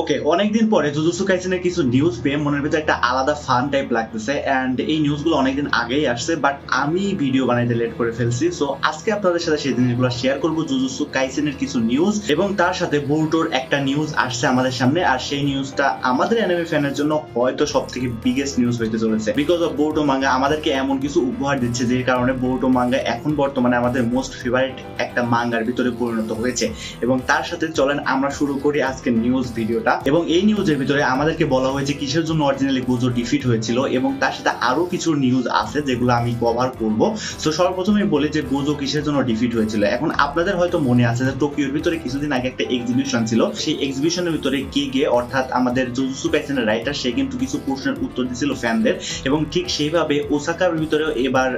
ওকে, অনেকদিন পরে জুজুৎসু কাইসেনের কিছু নিউজ পেয়ে মনের ভিতরে একটা আলাদা ফান টাইপ লাগতেছে এন্ড এই নিউজগুলো অনেকদিন আগেই আসছে, বাট আমি ভিডিও বানাইতে লেট করে ফেলছি। সো আজকে আপনাদের সাথে সেই জিনিসগুলো শেয়ার করবো, জুজুৎসু কাইসেনের কিছু নিউজ এবং তার সাথে বোরুটোর একটা নিউজ আসছে আমাদের সামনে। আর সেই নিউজটা আমাদের অ্যানিমে ফ্যানের জন্য হয়তো সব থেকে বিগেস্ট নিউজ হইতে চলেছে, বিকজ অফ বোরুটো মাঙ্গা আমাদেরকে এমন কিছু উপহার দিচ্ছে যে কারণে বোরুটো মাঙ্গা এখন বর্তমানে আমাদের মোস্ট ফেভারিট একটা মাঙ্গার ভিতরে পরিণত হয়েছে। এবং তার সাথে চলেন আমরা শুরু করি আজকের নিউজ ভিডিওটা। এবং এই নিউজের ভিতরে আমাদেরকে বলা হয়েছে কিসের জন্য অরিজিনালি গোজো ডিফিট হয়েছিল এবং তার সাথে আরো কিছু নিউজ আছে যেগুলো আমি কভার করব। সো সর্বপ্রথমে বলি যে গোজো কিসের জন্য ডিফিট হয়েছিল। এখন আপনাদের হয়তো মনে আছে যে টোকিওর ভিতরে কিছুদিন আগে একটা এক্সিবিশন ছিল, সেই এক্সিবিশনের ভিতরে কেগে অর্থাৎ আমাদের জুজুৎসু কাইসেনের রাইটার সে কিন্তু কিছু প্রশ্নের উত্তর দিছিল ফ্যানদের, এবং ঠিক সেইভাবে ওসাকার ভিতরেও এবার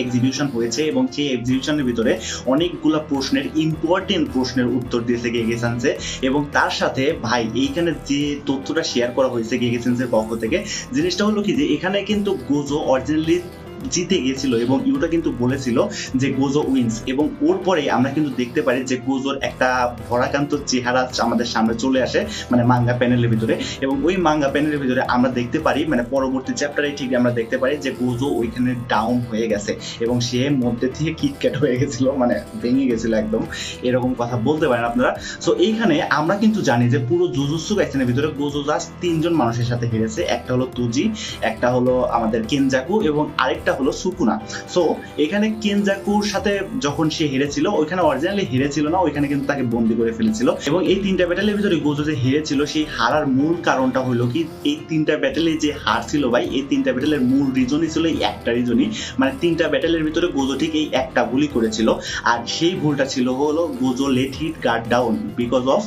এক্সিবিশন হয়েছে এবং সেই এক্সিবিশনের ভিতরে অনেকগুলা প্রশ্নের ইম্পর্টেন্ট প্রশ্নের উত্তর দিয়েছে গেগে সেন্সে। এবং তার সাথে ভাই এইখানে যে তথ্যটা শেয়ার করা হয়েছে গেগে সেন্সের পক্ষ থেকে, জিনিসটা হলো কি যে এখানে কিন্তু গোজো অরিজিনালি জিতে গিয়েছিল এবং ইউটা কিন্তু বলেছিল যে গোজো উইন্স, এবং ওর পরে আমরা কিন্তু দেখতে পারি যে গোজোর একটা ভরাকান্ত চেহারা আমাদের সামনে চলে আসে মানে মাঙ্গা প্যানেলের ভিতরে। এবং ওই মাঙ্গা প্যানেলের ভিতরে আমরা দেখতে পারি মানে পরবর্তী চ্যাপ্টারে ঠিক আমরা দেখতে পারি যে গোজো ওইখানে ডাউন হয়ে গেছে এবং সে মধ্যে থেকে কিটক্যাট হয়ে গেছিল, মানে ভেঙে গেছিল একদম, এরকম কথা বলতে পারেন আপনারা। সো এইখানে আমরা কিন্তু জানি যে পুরো জুজুৎসু কাইসেনের ভিতরে গোজো জাস্ট তিনজন মানুষের সাথে হেরেছে, একটা হলো তুজি, একটা হলো আমাদের কেনজাকু এবং আরেকটা হলো সুকুনা। সো এখানে কেনজাকুর সাথে যখন সে হেরেছিল, ওইখানে অরিজিনালি হেরেছিল না, ওইখানে কিন্তু তাকে বন্দি করে ফেলেছিল। এবং এই তিনটা ব্যাটেলের ভিতরে গোজো যে হেরেছিল, সেই হারার মূল কারণটা হলো কি এই তিনটা ব্যাটেলে যে হারছিল ভাই, এই তিনটা ব্যাটেলের মূল রিজনই ছিল এই একটা রিজনই, মানে তিনটা ব্যাটেলের ভিতরে গোজো ঠিক এই একটা ভুলই করেছিল। আর সেই ভুলটা ছিল হলো Gojo let his guard down, because of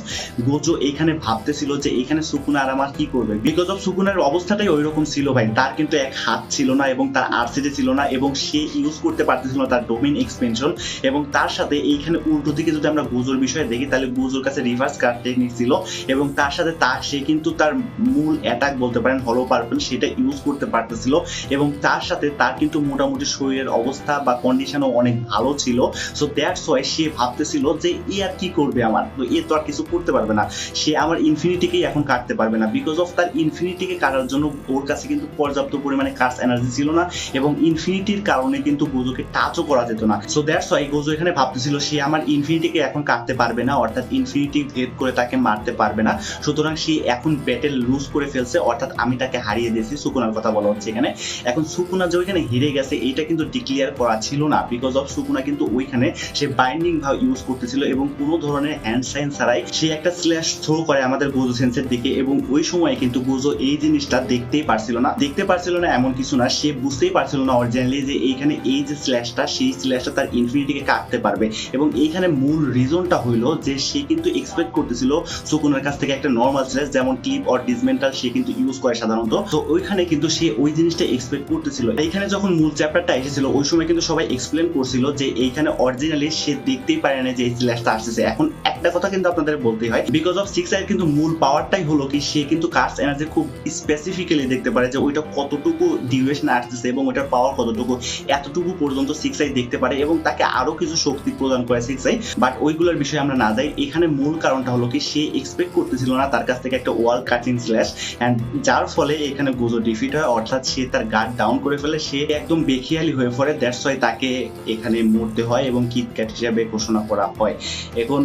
Gojo এইখানে ভাবতেছিল যে এইখানে সুকুনা আর আমার কি করবে, বিকজ অফ সুকুনার অবস্থাটাই ওই রকম ছিল ভাই, তার কিন্তু এক হাত ছিল না এবং তার আরসিডি ছিল না এবং সে ইউজ করতে পারতেছিল না তার ডোমেইন এক্সপেনশন। এবং তার সাথে এইখানে উল্টো দিকে যদি আমরা গোজোর বিষয়ে দেখি তাহলে গোজোর কাছে রিভার্স কার্ড টেকনিক ছিল এবং তার সাথে সে কিন্তু তার মূল অ্যাটাক বলতে পারেন হলো পার্পল সেটা ইউজ করতে পারতেছিল। এবং তার সাথে তার কিন্তু মোটামুটি শরীরের অবস্থা বা কন্ডিশনও অনেক ভালো ছিল। সো দ্যাটস ওয়াই সে ভাবতেছিল যে এ আর কি করবে আমার, তো এ তো আর কিছু করতে পারবে না, সে আমার ইনফিনিটিকেই এখন কাটতে পারবে না, বিকজ অফ তার ইনফিনিটিকে কাটার জন্য ওর কাছে কিন্তু পর্যাপ্ত পরিমাণে কার্স এনার্জি ছিল না এবং ইনফিনিটির কারণে কিন্তু গোজোকে টাচও করা যেত না। সো দ্যাটস ওয়াই গোজো এখানে ভাবতেছিল সে আমার ইনফিনিটিকে এখন কাটতে পারবে না, অর্থাৎ ইনফিনিটি ভেদ করে তাকে মারতে পারবে না, সুতরাং সে এখন ব্যাটেল লুজ করে ফেলছে, অর্থাৎ আমি তাকে হারিয়ে দিয়েছি। সুকুনার কথা বলা হচ্ছে এখানে। এখন সুকুনা যে ওইখানে হেরে গেছে এইটা কিন্তু ডিক্লিয়ার করা ছিল না, বিকজ অফ সুকুনা কিন্তু ওইখানে সে বাইন্ডিং ভাব ইউজ করতেছিল এবং কোনো ধরনের হ্যান্ড সাইন ছাড়াই সে একটা স্ল্যাশ থ্রো করে আমাদের গোজো সেন্সের দিকে। এবং ওই সময় কিন্তু গোজো এই জিনিসটা দেখতে পারছিল না এমন কিছু না, সে বুঝতেই পারছিল না অরিজিনালি যে এইখানে এই যে স্ল্যাশটা, সেই স্ল্যাশটা তার ইনফিনিটিকে কাটতে পারবে। এবং এইখানে মূল রিজনটা হইলো যে সে কিন্তু এক্সপেক্ট করতেছিল সুকুনার কাছ থেকে একটা নর্মাল স্ল্যাশ যেমন ক্লিপ অর ডিসমেন্টাল সে কিন্তু ইউজ করে সাধারণত। তো ওইখানে কিন্তু সে ওই জিনিসটা এক্সপেক্ট করতেছিল। এইখানে যখন মূল চ্যাপ্টারটা এসেছিল ওই সময় কিন্তু সবাই এক্সপ্লেন করছিল যে এইখানে অরিজিনালি সে দেখতেই পারে না যে এই স্ল্যাশটা আসতেছে। এখন একটা কথা কিন্তু আপনাদের বলতেই হয়, বিকজ অফ সিক্স আইয়ের কিন্তু মূল পাওয়ারটাই হলো কি সে কিন্তু কার্স এনার্জি খুব স্পেসিফিক্যালি দেখতে পারে যে ওইটা কতটুকু ডিউরেশন আসতেছে এবং ওইটার পাওয়ার কতটুকু, এতটুকু পর্যন্ত সিক্স আই দেখতে পারে এবং তাকে আরো কিছু শক্তি প্রদান করে সিক্স আই। বাট ওইগুলোর বিষয়ে আমরা না যাই, এখানে মূল কারণটা হলো কি সে এক্সপেক্ট করতেছিল না তার কাছ থেকে একটা ওয়াল কাটিং স্ল্যাশ, এন্ড যার ফলে এখানে গোজো ডিফিট হয়, অর্থাৎ সে তার গার্ড ডাউন করে ফেলে, সে একদম বেখিয়ালি হয়ে পড়ে। দ্যাটস ওয়াই তাকে এখানে মরতে হয় এবং কিটক্যাট হিসেবে ঘোষণা করা হয়। এখন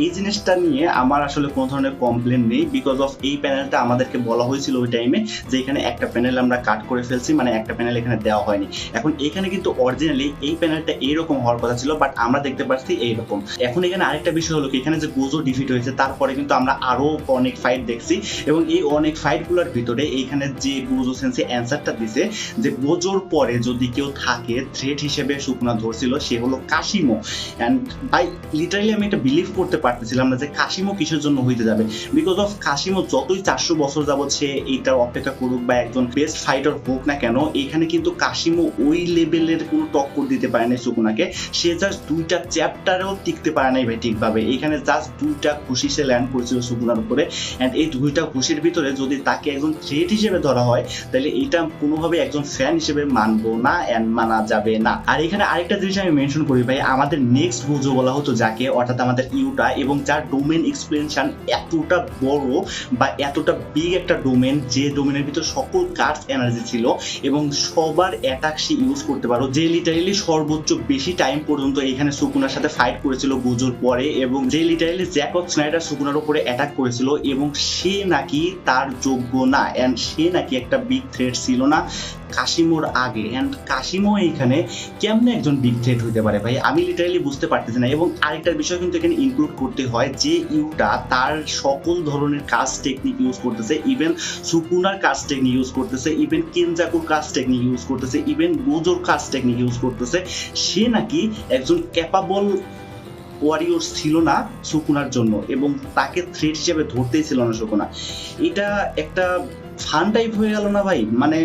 এই জিনিসটা নিয়ে আমার আসলে কোনো ধরনের কমপ্লেন নেই, বিকজ অফ এই প্যানেলটা আমাদেরকে বলা হয়েছিল ওই টাইমে যে এখানে একটা প্যানেল আমরা কাট করে ফেলছি, মানে একটা প্যানেল এখানে দেওয়া হয়নি। এখন এখানে কিন্তু অরিজিনালি এই প্যানেলটা এইরকম হওয়ার কথা ছিল, বাট আমরা দেখতে পাচ্ছি এইরকম। এখন এখানে আরেকটা বিষয় হলো কি এখানে যে গোজো ডিফিট হয়েছে তারপরে কিন্তু আমরা আরো অনেক ফাইট দেখছি এবং এই অনেক ফাইটগুলোর ভিতরে এইখানে যে গোজো সেন্সে অ্যান্সারটা দিছে যে গোজোর পরে যদি কেউ থাকে থ্রেট হিসেবে সুকুনা ধরছিল সে হলো কাশিমো। এন্ড ভাই লিটারালি আমি এটা বিলিভ করতে পারতেছিলাম না যে কাশিমো কিসের জন্য হইতে যাবে, বিকজ অফ কাশিমো যতই 400 বছর যাবত সে এইটার অপেক্ষা করুক বা একজন বেস্ট ফাইটার হোক না কেন, এখানে কিন্তু কাশিমো ওই লেভেলের কোনো টক্কর দিতে পারে না সুকুনাকে। সে জাস্ট 2টা চ্যাপ্টারেও টিকতে পারে নাই ভাই ঠিকভাবে। এখানে জাস্ট 2টা ঘুষি সে ল্যান্ড করেছিল সুকুনার উপরে, অ্যান্ড এই 2টা ঘুষির ভিতরে যদি তাকে একজন থ্রেট হিসেবে ধরা হয় তাহলে এটা কোনোভাবে একজন ফ্যান হিসেবে মানবো না অ্যান্ড মানা যাবে না। আর এখানে আরেকটা জিনিস আমি মেনশন করি ভাই, আমাদের নেক্সট গোজো বলা হতো যাকে, অর্থাৎ আমাদের ইউটা, এবং যার ডোমেন এক্সপ্লেনেশন এতটা বড় বা এতটা বিগ একটা ডোমেন, যে ডোমেনের ভিতর সকল কার্ডস এনার্জি ছিল এবং সবার অ্যাটাক সে ইউজ করতে পারো, যে লিটারালি সর্বোচ্চ বেশি টাইম পর্যন্ত এখানে সুকুনার সাথে ফাইট করেছিল গোজোর পরে, এবং যে লিটারালি জ্যাকব স্নাইডার সুকুনার উপরে অ্যাটাক করেছিল এবং সে নাকি তার যোগ্য না অ্যান্ড সে নাকি একটা বিগ থ্রেট ছিল না কাশিমোর আগে। অ্যান্ড কাশিমো এইখানে কেমনে একজন বিগ থ্রেট হইতে পারে ভাই, আমি লিটারালি বুঝতে পারতেছি না। এবং আরেকটা বিষয় কিন্তু এখানে ইনক্লুড করতে হয় যে ইউটা তার সকল ধরনের কাজ টেকনিক ইউজ করতেছে, ইভেন সুকুনার কাজ টেকনিক ইউজ করতেছে, ইভেন কেনজাকুর কাজ টেকনিক ইউজ করতেছে, ইভেন গোজোর কাজ টেকনিক ইউজ করতেছে। সে নাকি একজন ক্যাপাবল ওয়ারিয়র ছিল না সুকুনার জন্য, এবং তাকে থ্রেট হিসেবে ধরতেই ছিল না সুকুনা। এটা একটা ফান টাইপ হয়ে গেল না ভাই? মানে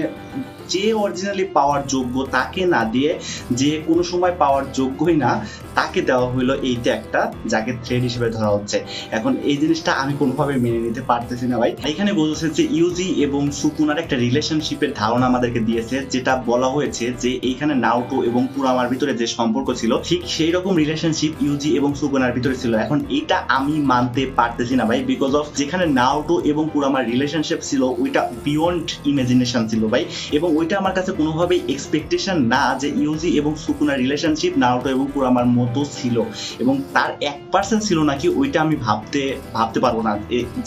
যে অরিজিনালি পাওয়ার যোগ্য তাকে না দিয়ে যে কোনো সময় পাওয়ার যোগ্যই না তাকে দেওয়া হইলো এইটা একটা, যাকে থ্রেড হিসেবে ধরা হচ্ছে। এখন এই জিনিসটা আমি কোনোভাবে মেনে নিতে পারতেছি না ভাই। এখানে বোঝাচ্ছে যে ইউজি এবং সুকুনার একটা রিলেশনশিপের ধারণা আমাদেরকে দিয়েছে, যেটা বলা হয়েছে যে এইখানে নাওটো এবং কুরামার ভিতরে যে সম্পর্ক ছিল ঠিক সেই রকম রিলেশনশিপ ইউজি এবং সুকুনার ভিতরে ছিল। এখন এইটা আমি মানতে পারতেছি না ভাই, বিকজ অফ যেখানে নাওটো এবং কুরামার রিলেশনশিপ ছিল ওইটা বিয়ন্ড ইমাজিনেশন ছিল ভাই, এবং ওইটা আমার কাছে কোনোভাবেই এক্সপেকটেশন না যে ইউজি এবং সুকুনার রিলেশনশিপ নারুটো এবং কুরামার মতো ছিল, এবং তার 1% ছিল নাকি ওইটা আমি ভাবতে পারবো না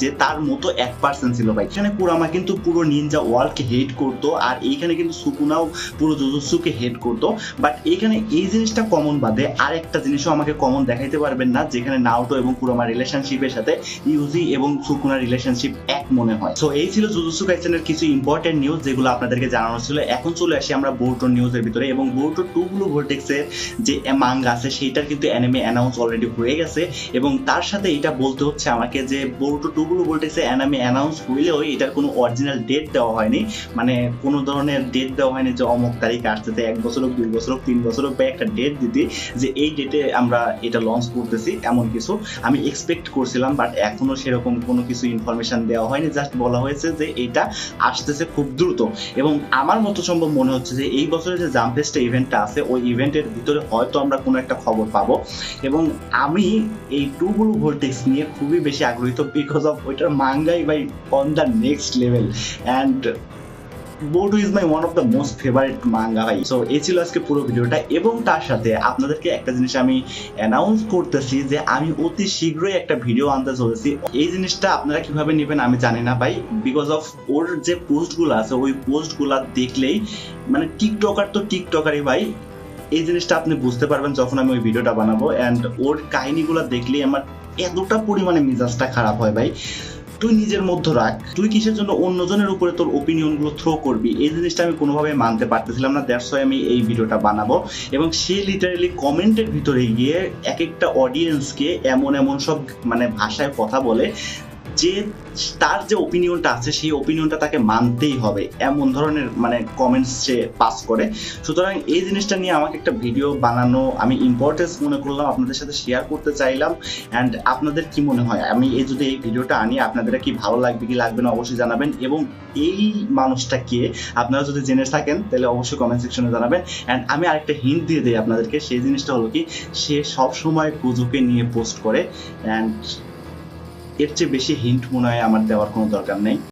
যে তার মতো 1% ছিল ভাই। এখানে কুরামা কিন্তু পুরো নিনজা ওয়ার্ল্ডকে হেট করতো, আর এইখানে কিন্তু সুকুনাও পুরো জুজুৎসুকে হেট করতো। বাট এখানে এই জিনিসটা কমন বাদে আরেকটা জিনিসও আমাকে কমন দেখাইতে পারবেন না, যেখানে নারুটো এবং কুরামার রিলেশনশিপের সাথে ইউজি এবং সুকুনার রিলেশনশিপ এক মনে হয়। সো এই ছিল জুজুৎসু কাইসেনের কিছু ইম্পর্টেন্ট নিউজ যেগুলো আপনাদেরকে জানানো ছিল। এখন চলে আসি আমরা বোরুটো নিউজের ভিতরে, এবং বোরুটো 2 ব্লু ভর্টেক্সের যে মাঙ্গা আছে সেইটার কিন্তু অ্যানিমে অ্যানাউন্স অলরেডি হয়ে গেছে, এবং তার সাথে এটা বলতে হচ্ছে আমাকে যে বোরুটো 2 ব্লু ভর্টেক্সের অ্যানিমে অ্যানাউন্স হইলেও এটার কোনো অরিজিনাল ডেট দেওয়া হয়নি, মানে কোনো ধরনের ডেট দেওয়া হয়নি যে অমুক তারিখ আসতেছে, 1 বছর হোক 2 বছর হোক 3 বছর হোক, বা একটা ডেট দিতে যে এই ডেটে আমরা এটা লঞ্চ করতেছি, এমন কিছু আমি এক্সপেক্ট করছিলাম। বাট এখনো সেরকম কোনো কিছু ইনফরমেশন দেওয়া হয়নি, জাস্ট বলা হয়েছে যে এটা আসতেছে খুব দ্রুত। এবং আমার মতো সম্ভব মনে হচ্ছে যে এই বছরের যে জাম্প ফেস্ট ইভেন্টটা আছে ওই ইভেন্টের ভিতরে হয়তো আমরা কোনো একটা খবর পাবো, এবং আমি এই 2 ব্লু ভর্টেক্স নিয়ে খুবই বেশি আগ্রহীত, বিকজ অফ ওইটার মাঙ্গাই by on the next level, and Boruto is my one of the most favourite manga ভাই। সো এই ছিল আজকে পুরো ভিডিওটা, এবং তার সাথে আপনাদেরকে একটা জিনিস আমি অ্যানাউন্স করতেছি যে আমি অতি শীঘ্রই একটা ভিডিও আনতে চলেছি। এই জিনিসটা আপনারা কিভাবে নেবেন আমি জানি না ভাই, বিকজ অফ ওর যে পোস্টগুলো আছে ওই পোস্টগুলো দেখলেই মানে টিকটকার তো টিকটকারই ভাই, এই জিনিসটা আপনি বুঝতে পারবেন যখন আমি ওই ভিডিওটা বানাবো। অ্যান্ড ওর কাহিনীগুলো দেখলেই আমার এতটা পরিমাণে মেজাজটা খারাপ হয় ভাই। তুই নিজের মধ্যে রাখ, তুই কিসের জন্য অন্যজনের উপরে তোর ওপিনিয়ন গুলো থ্রো করবি, এই জিনিসটা আমি কোনোভাবে মানতে পারতেছিলাম না। দ্যাটস ওয়াই আমি এই ভিডিওটা বানাবো। এবং সে লিটারালি কমেন্টের ভিতরে গিয়ে এক একটা অডিয়েন্সকে এমন সব মানে ভাষায় কথা বলে যে তার যে ওপিনিয়নটা আছে সেই ওপিনিয়নটা তাকে মানতেই হবে, এমন ধরনের মানে কমেন্টস সে পাস করে। সুতরাং এই জিনিসটা নিয়ে আমাকে একটা ভিডিও বানানো আমি ইম্পর্টেন্স মনে করলাম, আপনাদের সাথে শেয়ার করতে চাইলাম। অ্যান্ড আপনাদের কি মনে হয় আমি যদি এই ভিডিওটা আনি আপনাদের কি ভালো লাগবে কি লাগবে না অবশ্যই জানাবেন, এবং এই মানুষটা কে আপনারা যদি জেনে থাকেন তাহলে অবশ্যই কমেন্ট সেকশনে জানাবেন। অ্যান্ড আমি আরেকটা হিন্ট দিয়ে দিই আপনাদেরকে, সেই জিনিসটা হলো কি, সে সবসময় গোজোকে নিয়ে পোস্ট করে, অ্যান্ড এর চেয়ে বেশি হিন্ট মনে হয় আমার দেওয়ার কোনো দরকার নেই।